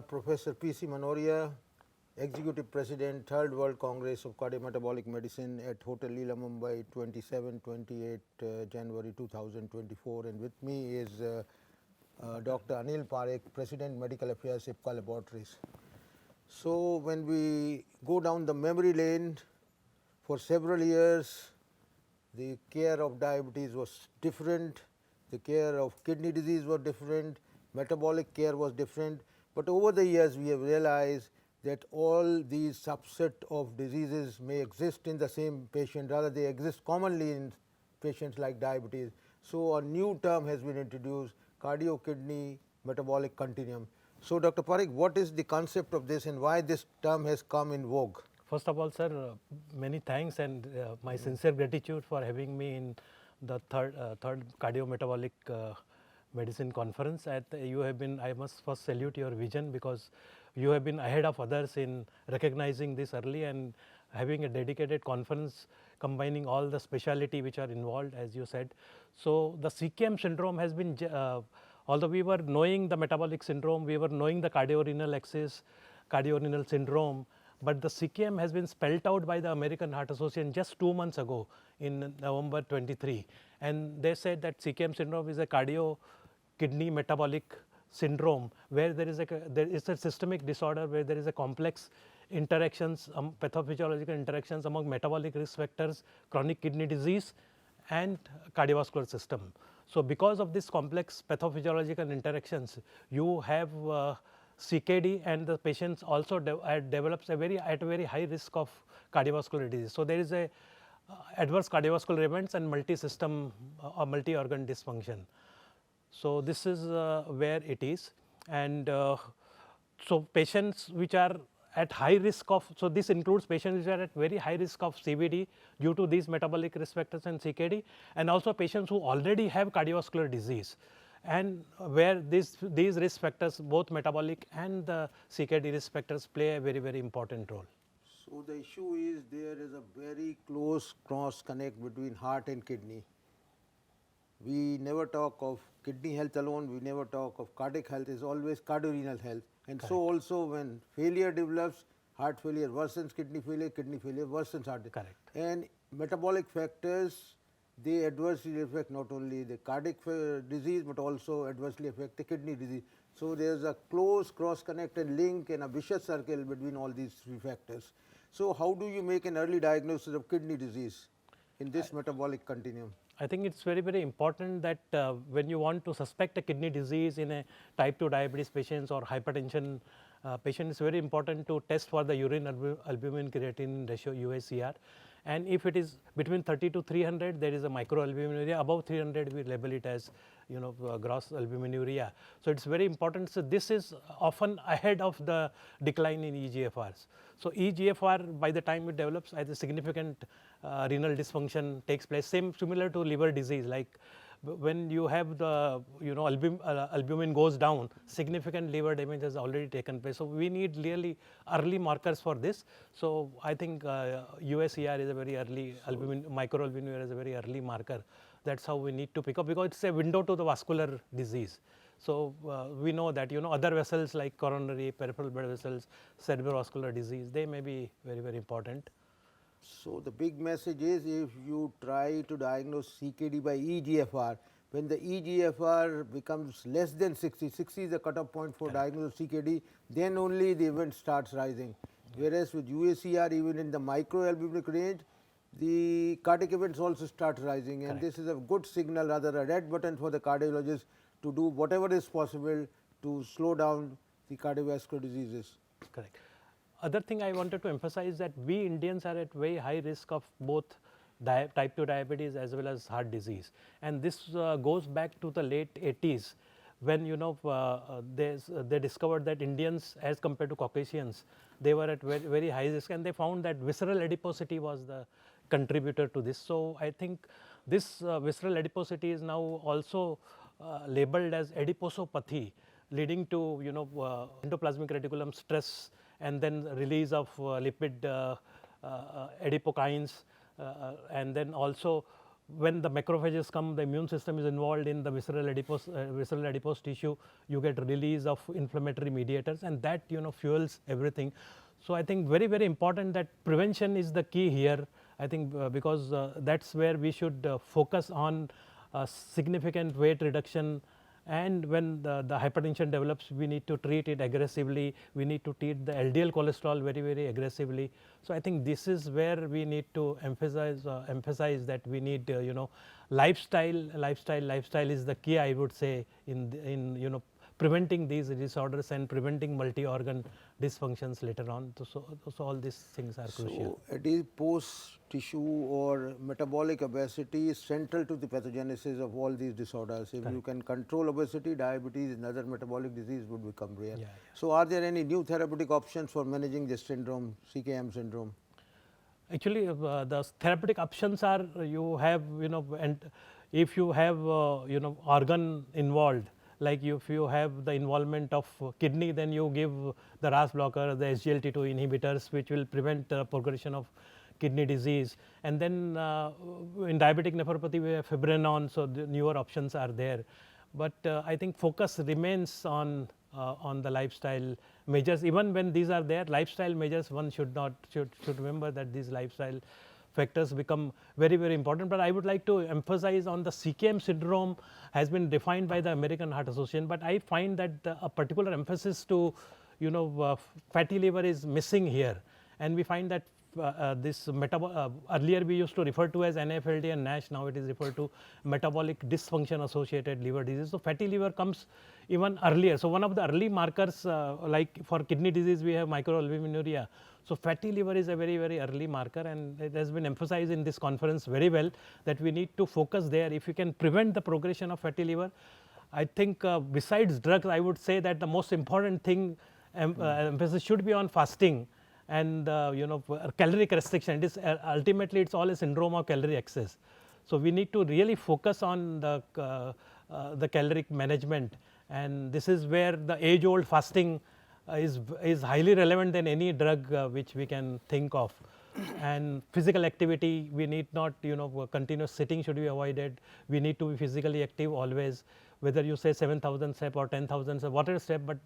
Professor PC Manoria, Executive President, Third World Congress of Cardio-Metabolic Medicine at Hotel Leela, Mumbai, 27-28 January 2024. And with me is Dr. Anil Pareek, President, Medical Affairs, IPCA Laboratories. So when we go down the memory lane, for several years, the care of diabetes was different, the care of kidney disease was different, metabolic care was different. But over the years, we have realized that all these subset of diseases may exist in the same patient, rather they exist commonly in patients like diabetes. So a new term has been introduced, cardio-kidney metabolic continuum. So Dr. Pareek, what is the concept of this and why this term has come in vogue? First of all, sir, many thanks and my sincere gratitude for having me in the third Cardio-Metabolic Medicine conference. You have been, I must first salute your vision, because you have been ahead of others in recognizing this early and having a dedicated conference combining all the specialty which are involved, as you said. So the CKM syndrome has been, although we were knowing the metabolic syndrome, we were knowing the cardiorenal axis, cardiorenal syndrome, but the CKM has been spelled out by the American Heart Association just 2 months ago in November 23. And they said that CKM syndrome is a cardio-kidney metabolic syndrome where there is a systemic disorder where there is a complex interactions, pathophysiological interactions among metabolic risk factors, chronic kidney disease and cardiovascular system. So because of this complex pathophysiological interactions, you have CKD, and the patients also develops at a very high risk of cardiovascular disease. So there is a adverse cardiovascular events and multi-system or multi-organ dysfunction. So this is where it is, and so patients which are at high risk of, so this includes patients which are at very high risk of CVD due to these metabolic risk factors and CKD, and also patients who already have cardiovascular disease, and where these risk factors, both metabolic and the CKD risk factors, play a very, very important role. So the issue is there is a very close cross connect between heart and kidney. We never talk of kidney health alone, we never talk of cardiac health, is always cardiorenal health. And correct. So also when failure develops, heart failure worsens kidney failure worsens heart. Correct. And metabolic factors, they adversely affect not only the cardiac disease but also adversely affect the kidney disease. So there is a close cross connect and link and a vicious circle between all these three factors. So how do you make an early diagnosis of kidney disease in this metabolic continuum? I think it's very, very important that when you want to suspect a kidney disease in a type 2 diabetes patients or hypertension patient, it's very important to test for the urine albumin-creatinine ratio, UACR. And if it is between 30 to 300, there is a microalbuminuria. Above 300, we label it as, gross albuminuria. So it's very important. So this is often ahead of the decline in eGFRs. So eGFR, by the time it develops, as a significant renal dysfunction takes place. Similar to liver disease, like when you have the albumin goes down, significant liver damage has already taken place. So we need really early markers for this. So I think UACR is a very early microalbuminuria is a very early marker. That's how we need to pick up, because it's a window to the vascular disease. So we know that other vessels like coronary, peripheral blood vessels, cerebrovascular disease, they may be very, very important. So the big message is, if you try to diagnose CKD by eGFR, when the eGFR becomes less than 60, 60 is the cutoff point for diagnosis of CKD, then only the event starts rising. Whereas with UACR, even in the microalbumic range, the cardiac events also start rising, and this is a good signal, rather a red button for the cardiologist to do whatever is possible to slow down the cardiovascular diseases. Correct. Other thing I wanted to emphasize that we Indians are at very high risk of both type 2 diabetes as well as heart disease, and this goes back to the late 80s when they discovered that Indians, as compared to Caucasians, they were at very, very high risk, and they found that visceral adiposity was the contributor to this. So I think this visceral adiposity is now also labeled as adiposopathy, leading to endoplasmic reticulum stress and then release of lipid adipokines, and then also when the macrophages come, the immune system is involved in the visceral adipose tissue, you get release of inflammatory mediators, and that fuels everything. So I think very, very important that prevention is the key here. I think because that's where we should focus on significant weight reduction, and when the hypertension develops, we need to treat it aggressively. We need to treat the LDL cholesterol very, very aggressively. So I think this is where we need to emphasize that we need lifestyle is the key, I would say, in preventing these disorders and preventing multi-organ dysfunctions later on. So all these things are crucial. So adipose tissue or metabolic obesity is central to the pathogenesis of all these disorders. If you can control obesity, diabetes and other metabolic disease would become rare. Yeah. So are there any new therapeutic options for managing this syndrome, CKM syndrome? Actually, the therapeutic options are, you have, and if you have, organ involved, like if you have the involvement of kidney, then you give the RAS blocker, the SGLT2 inhibitors, which will prevent progression of kidney disease. And then in diabetic nephropathy, we have fibranon, so the newer options are there. But I think focus remains on the lifestyle measures. Even when these are there, lifestyle measures, one should remember that these lifestyle factors become very, very important. But I would like to emphasize on the CKM syndrome has been defined by the American Heart Association, but I find that a particular emphasis to fatty liver is missing here, and we find that this earlier we used to refer to as NAFLD and NASH, now it is referred to metabolic dysfunction associated liver disease. So fatty liver comes even earlier. So one of the early markers, like for kidney disease, we have microalbuminuria. So fatty liver is a very, very early marker, and it has been emphasized in this conference very well that we need to focus there. If you can prevent the progression of fatty liver, I think besides drugs, I would say that the most important thing emphasis should be on fasting and caloric restriction. It is ultimately it's all a syndrome of calorie excess. So we need to really focus on the caloric management, and this is where the age-old fasting is highly relevant than any drug which we can think of. And physical activity, we need not, continuous sitting should be avoided. We need to be physically active always, whether you say 7,000 step or 10,000 step, whatever step, but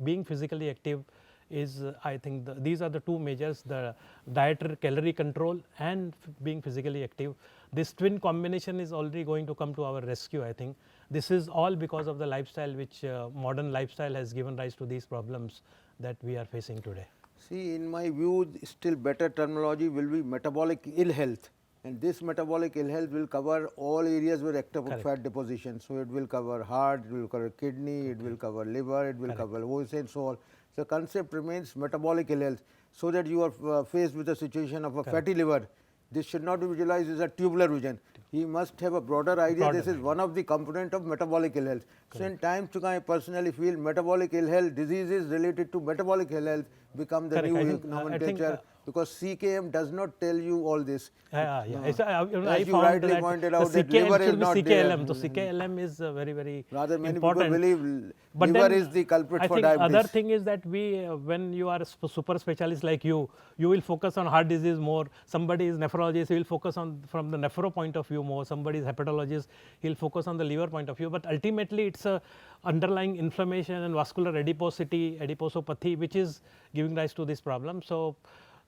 being physically active is, I think these are the two measures, the dietary calorie control and being physically active. This twin combination is already going to come to our rescue, I think. This is all because of the lifestyle, which modern lifestyle has given rise to these problems that we are facing today. See, in my view, still better terminology will be metabolic ill health, and this metabolic ill health will cover all areas where ectopic fat deposition. So it will cover heart, it will cover kidney, it will cover liver, it will cover voice and so on. The concept remains metabolic ill health, so that you are faced with a situation of a fatty liver. This should not be visualized as a tubular vision. He must have a broader idea. This is one of the component of metabolic ill health. So in times to come, I personally feel metabolic ill health, diseases related to metabolic ill health become the new nomenclature, because CKM does not tell you all this. As you rightly pointed out, that liver is not CKLM. So CKLM is very, very rather many important. People believe But liver then is the culprit I for think diabetes. Other thing is that when you are a super specialist like you will focus on heart disease more. Somebody is nephrologist, he will focus on from the nephro point of view more. Somebody is hepatologist, he will focus on the liver point of view. But ultimately, it's a underlying inflammation and vascular adiposity, adiposopathy, which is giving rise to this problem. So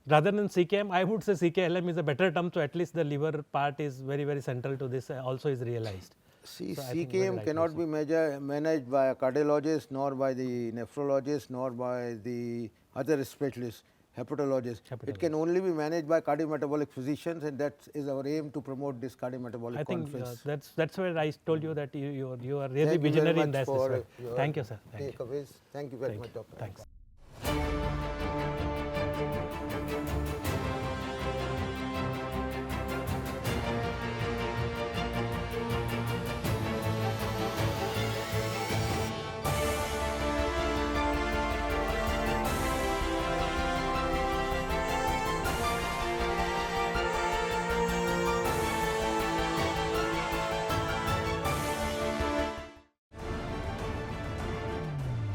rather than CKM, I would say CKLM is a better term. So at least the liver part is very, very central to this. Also is realized. See, so CKM cannot be managed by a cardiologist, nor by the nephrologist, nor by the other specialists, hepatologists. It can only be managed by cardiometabolic physicians, and that is our aim to promote this cardiometabolic conference. I think that's where I told you that you are really visionary in that. Thank you, sir. Thank you very much, Doctor. Thanks.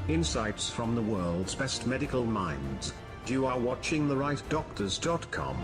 Insights from the world's best medical minds. You are watching TheRightDoctors.com.